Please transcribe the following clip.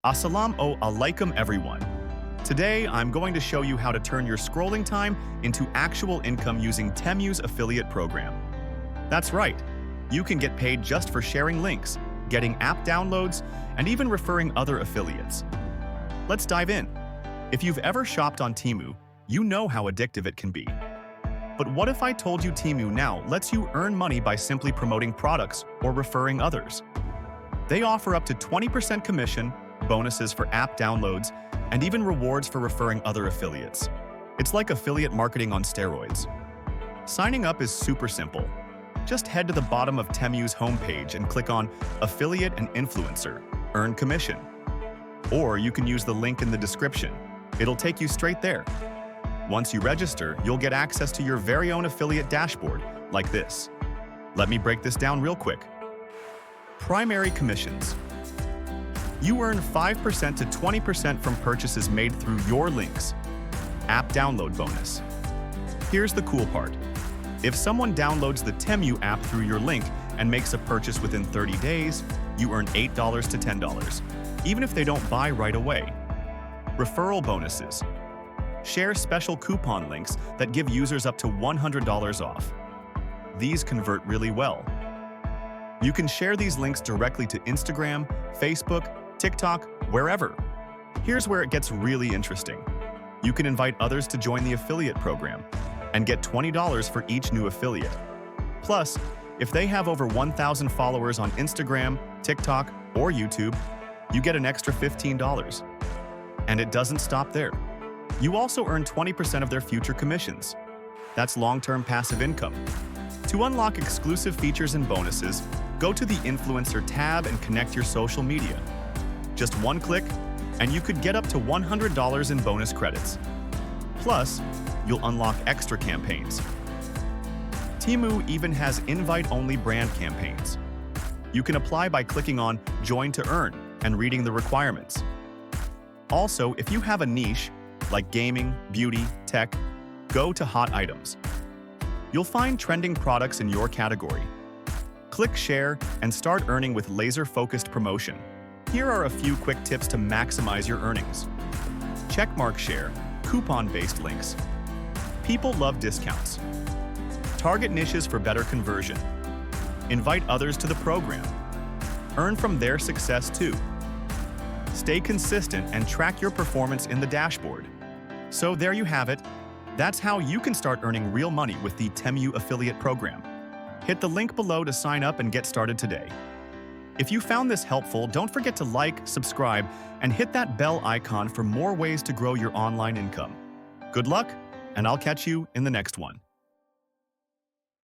Assalamu alaikum everyone. Today I'm going to show you how to turn your scrolling time into actual income using TEMU's affiliate program. That's right, you can get paid just for sharing links, getting app downloads, and even referring other affiliates. Let's dive in. If you've ever shopped on TEMU, you know how addictive it can be. But what if I told you TEMU now lets you earn money by simply promoting products or referring others? They offer up to 20% commission, bonuses for app downloads, and even rewards for referring other affiliates. It's like affiliate marketing on steroids. Signing up is super simple. Just head to the bottom of TEMU's homepage and click on Affiliate and Influencer, Earn Commission. Or you can use the link in the description. It'll take you straight there. Once you register, you'll get access to your very own affiliate dashboard, like this. Let me break this down real quick. Primary commissions. You earn 5% to 20% from purchases made through your links. App download bonus. Here's the cool part. If someone downloads the TEMU app through your link and makes a purchase within 30 days, you earn $8 to $10, even if they don't buy right away. Referral bonuses. Share special coupon links that give users up to $100 off. These convert really well. You can share these links directly to Instagram, Facebook, TikTok, wherever. Here's where it gets really interesting. You can invite others to join the affiliate program and get $20 for each new affiliate. Plus, if they have over 1,000 followers on Instagram, TikTok, or YouTube, you get an extra $15. And it doesn't stop there. You also earn 20% of their future commissions. That's long-term passive income. To unlock exclusive features and bonuses, go to the Influencer tab and connect your social media. Just one click, and you could get up to $100 in bonus credits. Plus, you'll unlock extra campaigns. TEMU even has invite-only brand campaigns. You can apply by clicking on Join to Earn and reading the requirements. Also, if you have a niche, like gaming, beauty, tech, go to Hot Items. You'll find trending products in your category. Click Share and start earning with laser-focused promotion. Here are a few quick tips to maximize your earnings. Checkmark share, coupon-based links. People love discounts. Target niches for better conversion. Invite others to the program. Earn from their success too. Stay consistent and track your performance in the dashboard. So there you have it. That's how you can start earning real money with the TEMU affiliate program. Hit the link below to sign up and get started today. If you found this helpful, don't forget to like, subscribe, and hit that bell icon for more ways to grow your online income. Good luck, and I'll catch you in the next one.